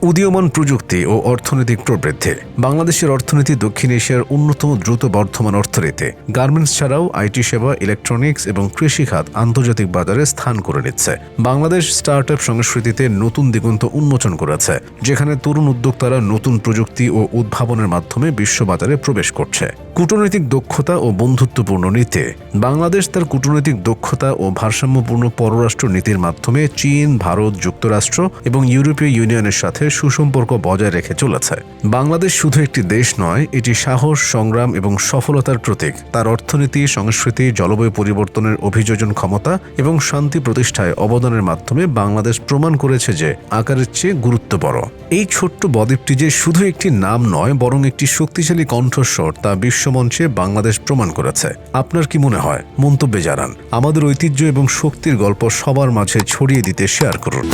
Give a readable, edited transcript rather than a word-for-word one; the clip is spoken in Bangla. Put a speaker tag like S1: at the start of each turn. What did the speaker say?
S1: উদীয়মান প্রযুক্তি ও অর্থনৈতিক প্রবৃদ্ধি। বাংলাদেশের অর্থনীতি দক্ষিণ এশিয়ার অন্যতম দ্রুত বর্ধমান অর্থনীতি। গার্মেন্টস ছাড়াও আইটি সেবা, ইলেকট্রনিক্স এবং কৃষি খাত আন্তর্জাতিক বাজারে স্থান করে নিচ্ছে। বাংলাদেশ স্টার্টআপ সংস্কৃতিতে নতুন দিগন্ত উন্মোচন করেছে, যেখানে তরুণ উদ্যোক্তারা নতুন প্রযুক্তি ও উদ্ভাবনের মাধ্যমে বিশ্ববাজারে প্রবেশ করছে। কূটনৈতিক দক্ষতা ও বন্ধুত্বপূর্ণ নীতি। বাংলাদেশ তার কূটনৈতিক দক্ষতা ও ভারসাম্যপূর্ণ পররাষ্ট্র নীতির মাধ্যমে চীন, ভারত, যুক্তরাষ্ট্র এবং ইউরোপীয় ইউনিয়নের সাথে সুসম্পর্ক বজায় রেখে চলেছে। বাংলাদেশ শুধু একটি দেশ নয়, এটি সাহস, সংগ্রাম এবং সফলতার প্রতীক। তার অর্থনীতি, সংস্কৃতি, জলবায়ু পরিবর্তনের অভিযোজন ক্ষমতা এবং শান্তি প্রতিষ্ঠায় অবদানের মাধ্যমে বাংলাদেশ প্রমাণ করেছে যে আকারের চেয়ে গুরুত্ব বড়। এই ছোট্ট বদ্বীপটি যে শুধু একটি নাম নয়, বরং একটি শক্তিশালী কণ্ঠস্বর, তা বিশ্বমঞ্চে বাংলাদেশ প্রমাণ করেছে। আপনার কি মনে হয়? মন্তব্যে জানান। আমাদের ঐতিহ্য এবং শক্তির গল্প সবার মাঝে ছড়িয়ে দিতে শেয়ার করুন।